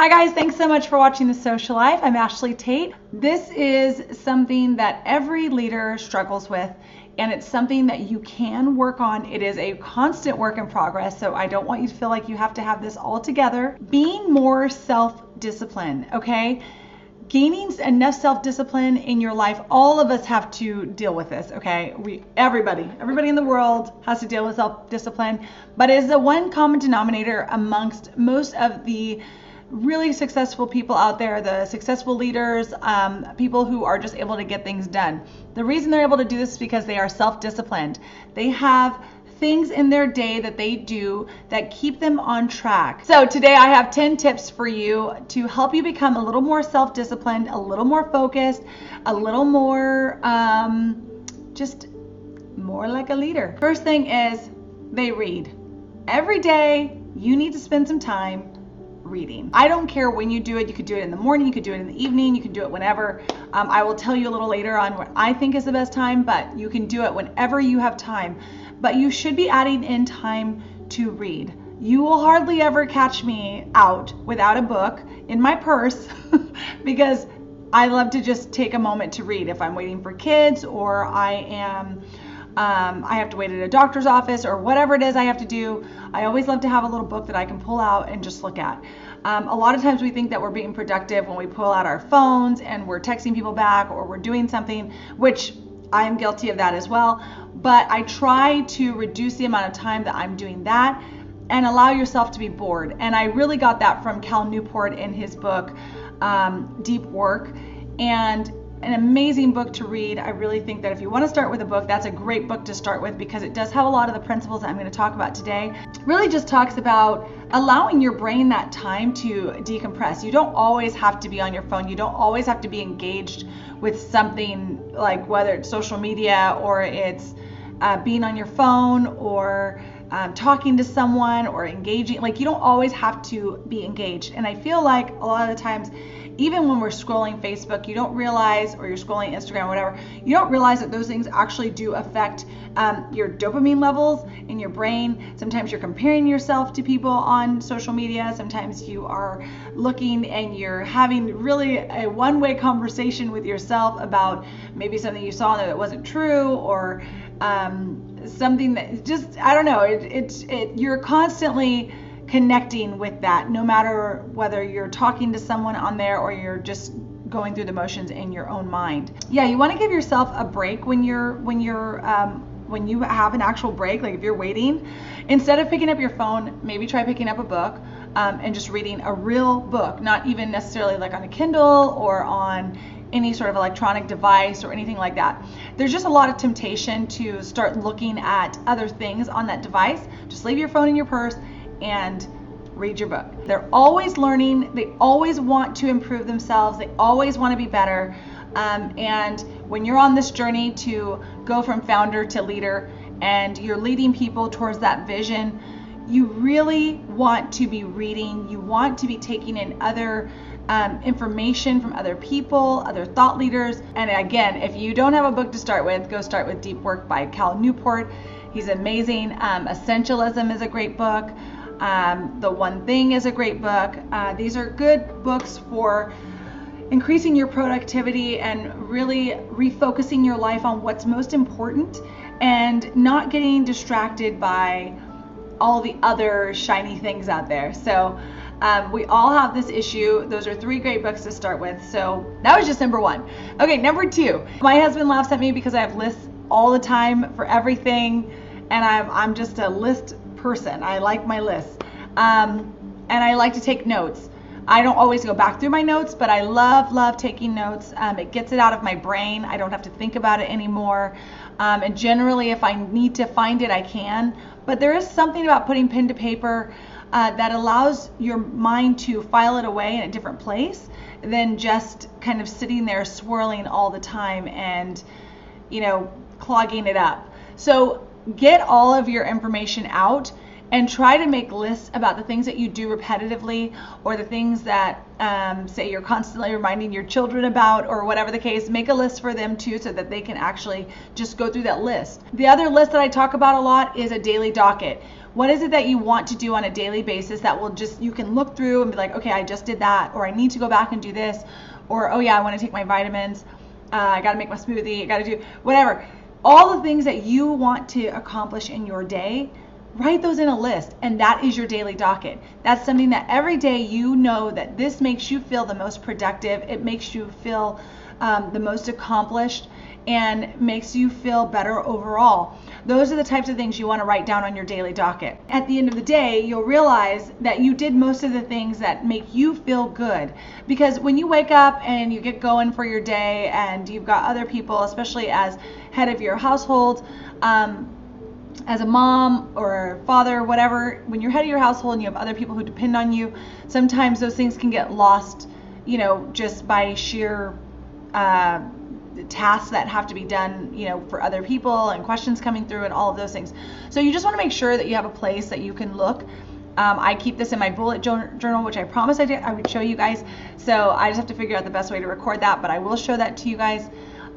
Hi guys, thanks so much for watching the Social Life. I'm Ashlee Tate. This is something that every leader struggles with, and it's something that you can work on. It is a constant work in progress, so I don't want you to feel like you have to have this all together. Being more self-disciplined, okay? Gaining enough self-discipline in your life, all of us have to deal with this, okay? Everybody in the world has to deal with self-discipline, but it is the one common denominator amongst most of the really successful people out there, the successful leaders, people who are just able to get things done. The reason they're able to do this is because they are self-disciplined. They have things in their day that they do that keep them on track. So today I have 10 tips for you to help you become a little more self-disciplined, a little more focused, a little more, just more like a leader. First thing is they read. Every day you need to spend some time reading. I don't care when you do it. You could do it in the morning, you could do it in the evening, you can do it whenever. I will tell you a little later on what I think is the best time, but you can do it whenever you have time. But you should be adding in time to read. You will hardly ever catch me out without a book in my purse because I love to just take a moment to read. If I'm waiting for kids, or I have to wait at a doctor's office, or whatever it is I have to do, I always love to have a little book that I can pull out and just look at. A lot of times we think that we're being productive when we pull out our phones and we're texting people back or we're doing something, which I am guilty of that as well. But I try to reduce the amount of time that I'm doing that and allow yourself to be bored. And I really got that from Cal Newport in his book, Deep Work. And an amazing book to read. I really think that if you want to start with a book, that's a great book to start with because it does have a lot of the principles that I'm going to talk about today. It really just talks about allowing your brain that time to decompress. You don't always have to be on your phone. You don't always have to be engaged with something, like whether it's social media or it's being on your phone or talking to someone or engaging. Like, you don't always have to be engaged. And I feel like a lot of the times, even when we're scrolling Facebook, you don't realize, or you're scrolling Instagram, whatever, you don't realize that those things actually do affect your dopamine levels in your brain. Sometimes you're comparing yourself to people on social media. Sometimes you are looking and you're having really a one-way conversation with yourself about maybe something you saw there that wasn't true, or something that just, I don't know, you're constantly connecting with that, no matter whether you're talking to someone on there or you're just going through the motions in your own mind. Yeah, you want to give yourself a break when you have an actual break. Like if you're waiting, instead of picking up your phone, maybe try picking up a book and just reading a real book, not even necessarily like on a Kindle or on any sort of electronic device or anything like that. There's just a lot of temptation to start looking at other things on that device. Just leave your phone in your purse and read your book. They're always learning. They always want to improve themselves. They always want to be better. And when you're on this journey to go from founder to leader and you're leading people towards that vision, you really want to be reading. You want to be taking in other information from other people, other thought leaders. And again, if you don't have a book to start with, go start with Deep Work by Cal Newport. He's amazing. Essentialism is a great book. The One Thing is a great book. These are good books for increasing your productivity and really refocusing your life on what's most important and not getting distracted by all the other shiny things out there. So we all have this issue. Those are 3 great books to start with. So that was just number 1. Okay, number 2. My husband laughs at me because I have lists all the time for everything, and I'm just a list person. I like my lists, and I like to take notes. I don't always go back through my notes, but I love taking notes. It gets it out of my brain. I don't have to think about it anymore. And generally, if I need to find it, I can. But there is something about putting pen to paper that allows your mind to file it away in a different place than just kind of sitting there swirling all the time and, clogging it up. So get all of your information out and try to make lists about the things that you do repetitively, or the things that say you're constantly reminding your children about, or whatever the case. Make a list for them too, so that they can actually just go through that list. The other list that I talk about a lot is a daily docket. What is it that you want to do on a daily basis that will just, you can look through and be like, okay, I just did that, or I need to go back and do this, or oh yeah, I want to take my vitamins, I got to make my smoothie, I got to do whatever. All the things that you want to accomplish in your day, write those in a list, and that is your daily docket. That's something that every day you know that this makes you feel the most productive, it makes you feel the most accomplished, and makes you feel better overall. Those are the types of things you want to write down on your daily docket. At the end of the day, you'll realize that you did most of the things that make you feel good. Because when you wake up and you get going for your day and you've got other people, especially as head of your household, as a mom or father, whatever, when you're head of your household and you have other people who depend on you, sometimes those things can get lost, just by sheer tasks that have to be done, for other people, and questions coming through and all of those things. So you just want to make sure that you have a place that you can look. I keep this in my bullet journal, which I promised I would show you guys. So I just have to figure out the best way to record that, but I will show that to you guys.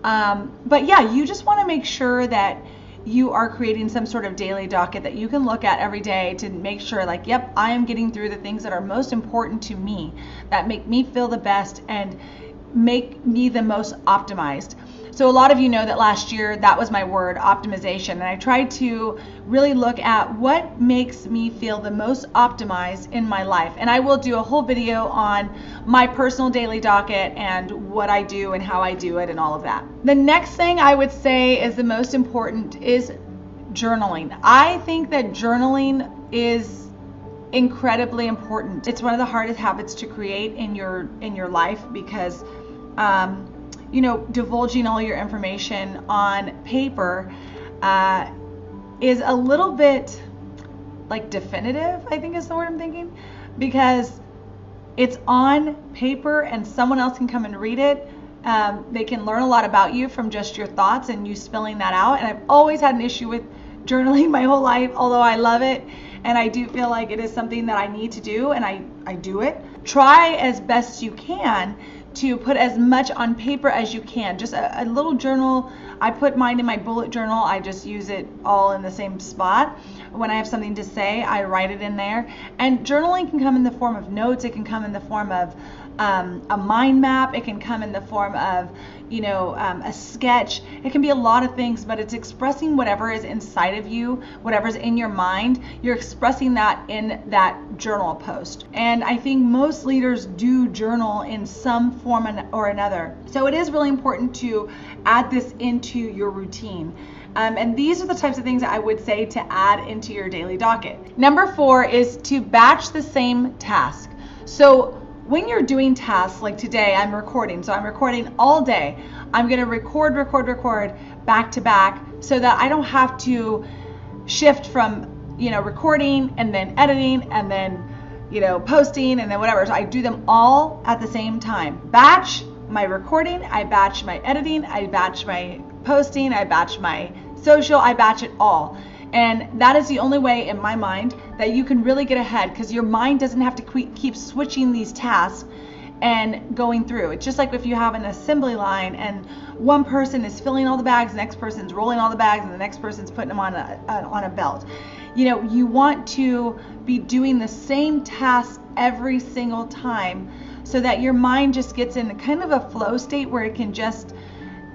But yeah, you just want to make sure that you are creating some sort of daily docket that you can look at every day to make sure, like, yep, I am getting through the things that are most important to me, that make me feel the best and make me the most optimized. So a lot of you know that last year, that was my word, optimization. And I tried to really look at what makes me feel the most optimized in my life. And I will do a whole video on my personal daily docket and what I do and how I do it and all of that. The next thing I would say is the most important is journaling. I think that journaling is incredibly important. It's one of the hardest habits to create in your life because divulging all your information on paper is a little bit like definitive, I think is the word I'm thinking, because it's on paper and someone else can come and read it. They can learn a lot about you from just your thoughts and you spilling that out. And I've always had an issue with journaling my whole life, although I love it. And I do feel like it is something that I need to do, and I do it. Try as best you can to put as much on paper as you can. Just a little journal. I put mine in my bullet journal. I just use it all in the same spot. When I have something to say, I write it in there. And journaling can come in the form of notes. It can come in the form of a mind map. It can come in the form of, a sketch. It can be a lot of things, but it's expressing whatever is inside of you, whatever's in your mind. You're expressing that in that journal post. And I think most leaders do journal in some form or another. So it is really important to add this into your routine. And these are the types of things that I would say to add into your daily docket. Number 4 is to batch the same task. So when you're doing tasks, like today I'm recording, so I'm recording all day. I'm going to record back to back so that I don't have to shift from, recording and then editing and then, posting and then whatever. So I do them all at the same time. Batch my recording, I batch my editing, I batch my posting, I batch my social, I batch it all. And that is the only way in my mind that you can really get ahead, because your mind doesn't have to keep switching these tasks and going through. It's just like if you have an assembly line and one person is filling all the bags, the next person's rolling all the bags, and the next person's putting them on a belt. You want to be doing the same task every single time so that your mind just gets in kind of a flow state where it can just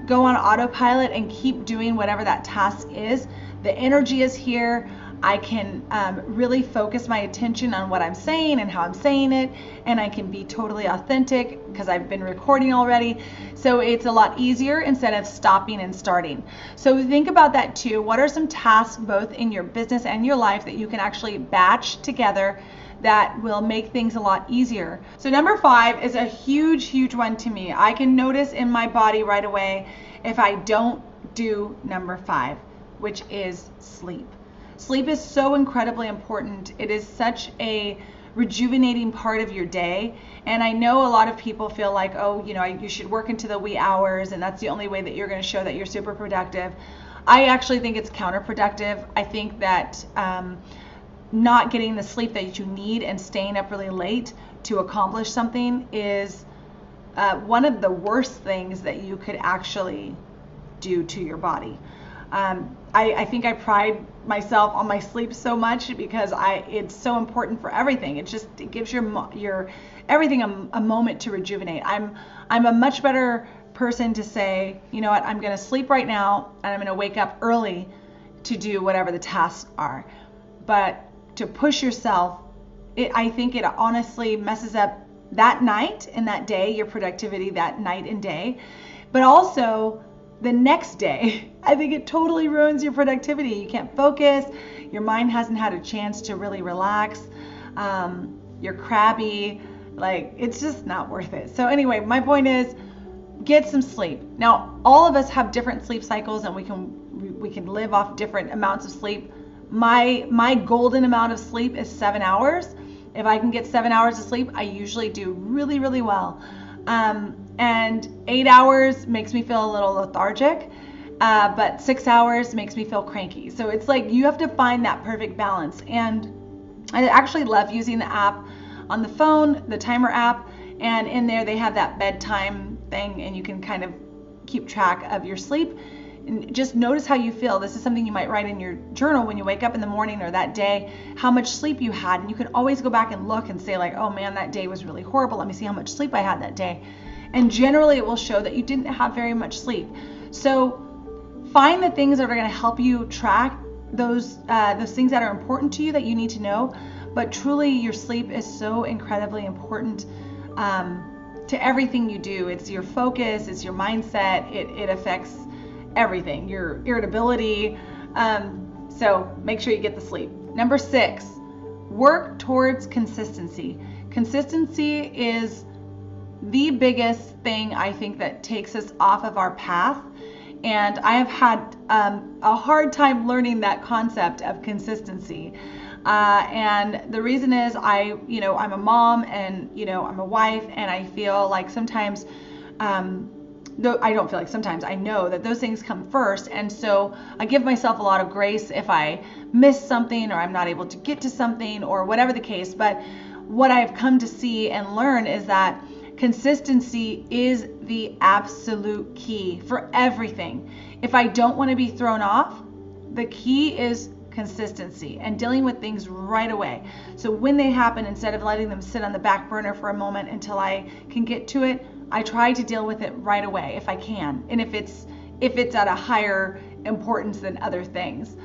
go on autopilot and keep doing whatever that task is. The energy is here. I can really focus my attention on what I'm saying and how I'm saying it, and I can be totally authentic because I've been recording already. So it's a lot easier instead of stopping and starting. So think about that too. What are some tasks both in your business and your life that you can actually batch together that will make things a lot easier? So number 5 is a huge one to me. I can notice in my body right away if I don't do number 5, which is sleep. Sleep is so incredibly important. It is such a rejuvenating part of your day. And I know a lot of people feel like, oh, you should work into the wee hours and that's the only way that you're going to show that you're super productive. I actually think it's counterproductive. I think that not getting the sleep that you need and staying up really late to accomplish something is one of the worst things that you could actually do to your body. I think I pride myself on my sleep so much because it's so important for everything. It gives your everything a moment to rejuvenate. I'm a much better person to say, you know what, I'm going to sleep right now and I'm going to wake up early to do whatever the tasks are. But to push yourself, I think it honestly messes up that night and that day, your productivity that night and day, but also the next day. I think it totally ruins your productivity. You can't focus. Your mind hasn't had a chance to really relax. You're crabby. Like, it's just not worth it. So anyway, my point is, get some sleep. Now, all of us have different sleep cycles, and we can live off different amounts of sleep. My golden amount of sleep is 7 hours. If I can get 7 hours of sleep, I usually do really, really well. And 8 hours makes me feel a little lethargic, but 6 hours makes me feel cranky. So it's like you have to find that perfect balance. And I actually love using the app on the phone, the timer app, and in there they have that bedtime thing, and you can kind of keep track of your sleep. And just notice how you feel. This is something you might write in your journal when you wake up in the morning or that day, how much sleep you had. And you can always go back and look and say, like, oh man, that day was really horrible. Let me see how much sleep I had that day. And generally it will show that you didn't have very much sleep. So find the things that are going to help you track those things that are important to you that you need to know. But truly, your sleep is so incredibly important to everything you do. It's your focus, it's your mindset, it affects everything, your irritability. So make sure you get the sleep. Number 6, work towards consistency. Consistency is the biggest thing I think that takes us off of our path. And I have had a hard time learning that concept of consistency. And the reason is I'm a mom, and I'm a wife, and I feel like sometimes I don't feel like sometimes, I know that those things come first. And so I give myself a lot of grace if I miss something or I'm not able to get to something or whatever the case. But what I've come to see and learn is that consistency is the absolute key for everything. If I don't want to be thrown off, the key is consistency and dealing with things right away. So when they happen, instead of letting them sit on the back burner for a moment until I can get to it, I try to deal with it right away if I can, and if it's at a higher importance than other things.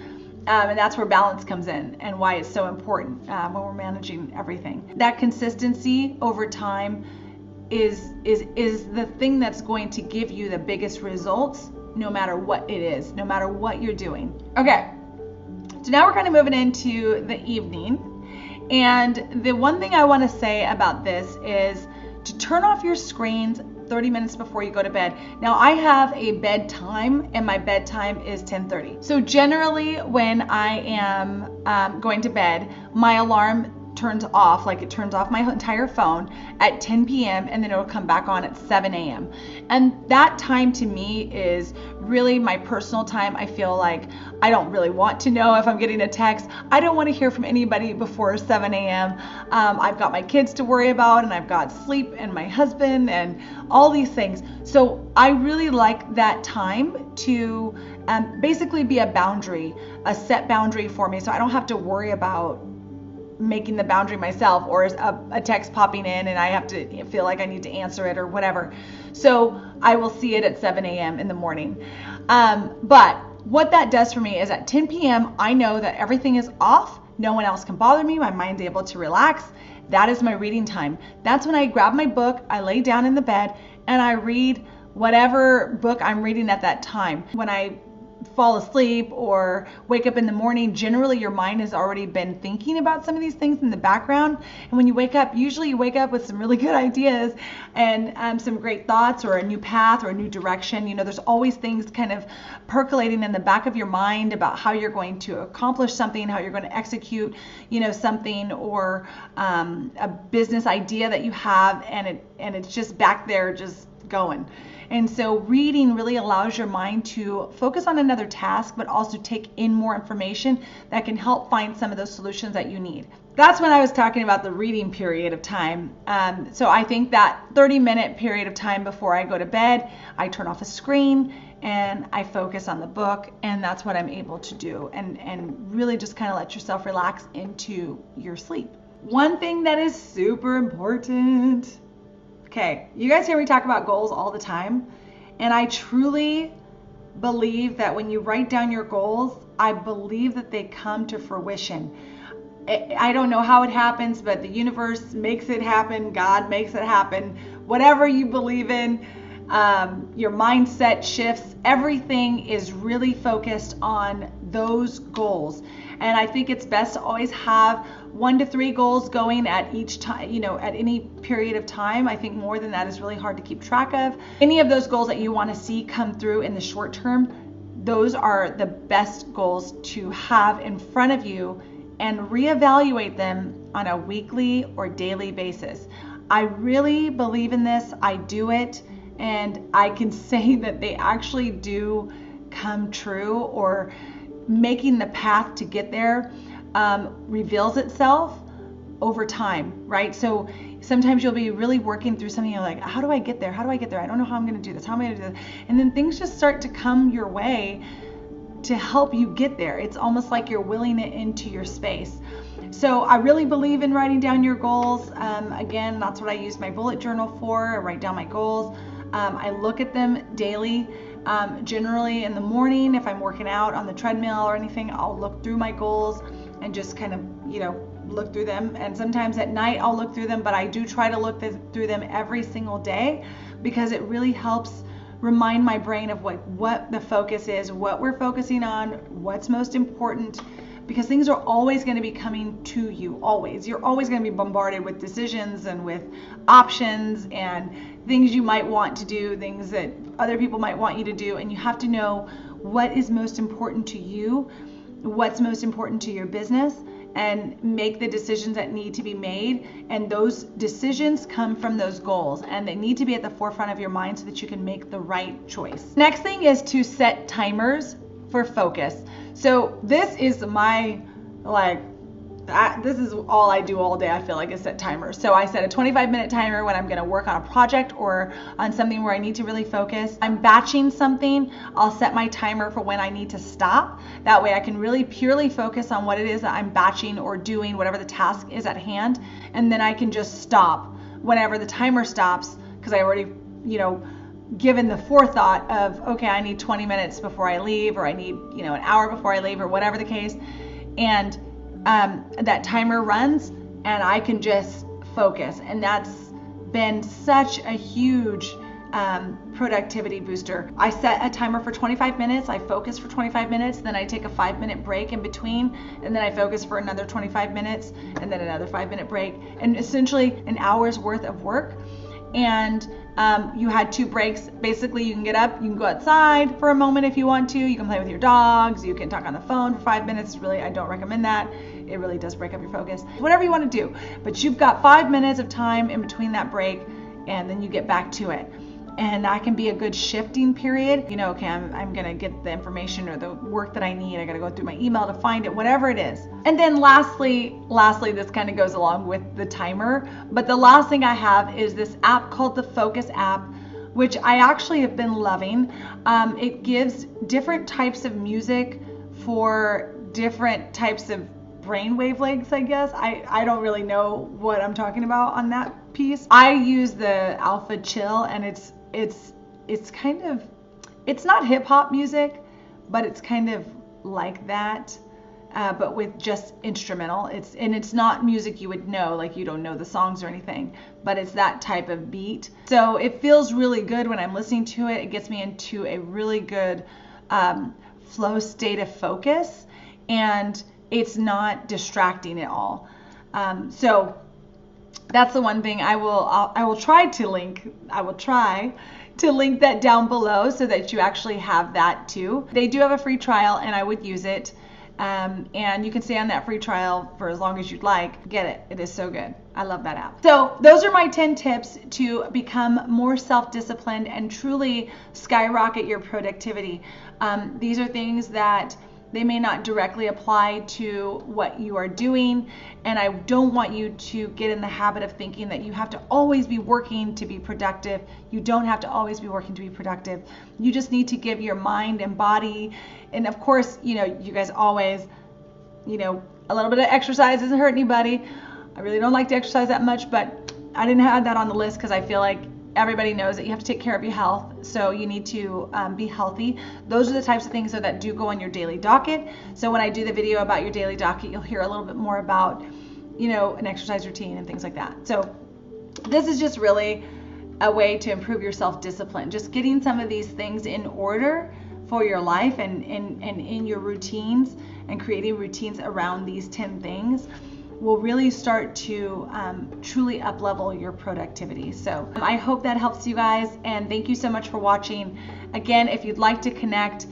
And that's where balance comes in and why it's so important when we're managing everything. That consistency over time is the thing that's going to give you the biggest results, no matter what it is, no matter what you're doing. Okay, so now we're kind of moving into the evening. And the one thing I want to say about this is to turn off your screens 30 minutes before you go to bed. Now, I have a bedtime, and my bedtime is 10:30. So generally when I am going to bed, my alarm turns off, like it turns off my entire phone at 10 p.m. and then it'll come back on at 7 a.m. And that time to me is really my personal time. I feel like I don't really want to know if I'm getting a text. I don't want to hear from anybody before 7 a.m. I've got my kids to worry about, and I've got sleep and my husband and all these things. So I really like that time to basically be a boundary, a set boundary for me, so I don't have to worry about making the boundary myself, or a text popping in and I have to feel like I need to answer it or whatever. So I will see it at 7 a.m. in the morning. But what that does for me is at 10 p.m. I know that everything is off. No one else can bother me. My mind's able to relax. That is my reading time. That's when I grab my book, I lay down in the bed, and I read whatever book I'm reading at that time. When I fall asleep or wake up in the morning, generally your mind has already been thinking about some of these things in the background. And when you wake up, usually you wake up with some really good ideas and some great thoughts, or a new path or a new direction. There's always things kind of percolating in the back of your mind about how you're going to accomplish something, how you're going to execute, something, or a business idea that you have, and it's just back there, just going. And so reading really allows your mind to focus on another task, but also take in more information that can help find some of those solutions that you need. That's when I was talking about the reading period of time. So I think that 30-minute period of time before I go to bed, I turn off a screen and I focus on the book, and that's what I'm able to do, and really just kind of let yourself relax into your sleep. One thing that is super important. Okay, you guys hear me talk about goals all the time, and I truly believe that when you write down your goals, I believe that they come to fruition. I don't know how it happens, but the universe makes it happen. God makes it happen. Whatever you believe in, your mindset shifts. Everything is really focused on those goals. And I think it's best to always have 1 to 3 goals going at each time, at any period of time. I think more than that is really hard to keep track of. Any of those goals that you want to see come through in the short term, those are the best goals to have in front of you, and reevaluate them on a weekly or daily basis. I really believe in this. I do it, and I can say that they actually do come true, or making the path to get there reveals itself over time, right? So sometimes you'll be really working through something, you're like, how do I get there? How do I get there? I don't know how I'm going to do this. How am I going to do this? And then things just start to come your way to help you get there. It's almost like you're willing it into your space. So I really believe in writing down your goals. Again, that's what I use my bullet journal for. I write down my goals. I look at them daily. Generally in the morning, if I'm working out on the treadmill or anything, I'll look through my goals and just kind of, look through them. And sometimes at night I'll look through them, but I do try to look through them every single day, because it really helps remind my brain of what the focus is, what we're focusing on, what's most important, because things are always going to be coming to you, always. You're always going to be bombarded with decisions and with options and things you might want to do, things that other people might want you to do, and you have to know what is most important to you, what's most important to your business, and make the decisions that need to be made. And those decisions come from those goals, and they need to be at the forefront of your mind so that you can make the right choice. Next thing is to set timers for focus. So this is my, this is all I do all day, I feel like, is set timers. So I set a 25-minute timer when I'm going to work on a project or on something where I need to really focus. I'm batching something, I'll set my timer for when I need to stop. That way I can really purely focus on what it is that I'm batching or doing, whatever the task is at hand, and then I can just stop whenever the timer stops, because I already, given the forethought of, okay, I need 20 minutes before I leave, or I need, an hour before I leave, or whatever the case. And that timer runs and I can just focus. And that's been such a huge productivity booster. I set a timer for 25 minutes, I focus for 25 minutes, then I take a 5-minute break in between, and then I focus for another 25 minutes, and then another 5-minute break, and essentially an hour's worth of work. And you had 2 breaks. Basically, you can get up, you can go outside for a moment if you want to, you can play with your dogs, you can talk on the phone for 5 minutes. Really, I don't recommend that. It really does break up your focus. Whatever you want to do, but you've got 5 minutes of time in between that break, and then you get back to it. And that can be a good shifting period. Okay, I'm going to get the information or the work that I need. I got to go through my email to find it, whatever it is. And then lastly, this kind of goes along with the timer. But the last thing I have is this app called the Focus app, which I actually have been loving. It gives different types of music for different types of brain wavelengths, I guess. I don't really know what I'm talking about on that piece. I use the Alpha Chill, and it's kind of, it's not hip hop music, but it's kind of like that, but with just instrumental. It's not music you would know, like you don't know the songs or anything, but it's that type of beat. So it feels really good when I'm listening to it. It gets me into a really good flow state of focus, and it's not distracting at all. So that's the one thing I will try to link that down below so that you actually have that too. They do have a free trial, and I would use it. And you can stay on that free trial for as long as you'd like. Get it. It is so good. I love that app. So those are my 10 tips to become more self-disciplined and truly skyrocket your productivity. These are things that they may not directly apply to what you are doing, and I don't want you to get in the habit of thinking that you have to always be working to be productive. You don't have to always be working to be productive. You just need to give your mind and body, and of course, you guys always, a little bit of exercise doesn't hurt anybody. I really don't like to exercise that much, but I didn't have that on the list because I feel like everybody knows that you have to take care of your health, so you need to be healthy. Those are the types of things that do go on your daily docket. So when I do the video about your daily docket, you'll hear a little bit more about, an exercise routine and things like that. So this is just really a way to improve your self-discipline. Just getting some of these things in order for your life and in your routines, and creating routines around these 10 things will really start to truly up-level your productivity. So I hope that helps you guys, and thank you so much for watching. Again, if you'd like to connect,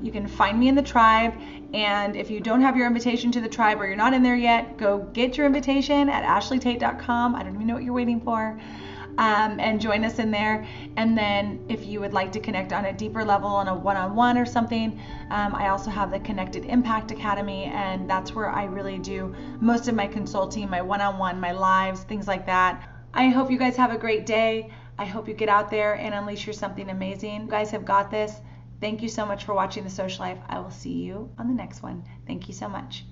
you can find me in the tribe, and if you don't have your invitation to the tribe or you're not in there yet, go get your invitation at ashleetate.com. I don't even know what you're waiting for. And join us in there. And then if you would like to connect on a deeper level, on a one-on-one or something, I also have the Connected Impact Academy, and that's where I really do most of my consulting, my one-on-one, my lives, things like that. I hope you guys have a great day. I hope you get out there and unleash your something amazing. You guys have got this. Thank you so much for watching The Social Life. I will see you on the next one. Thank you so much.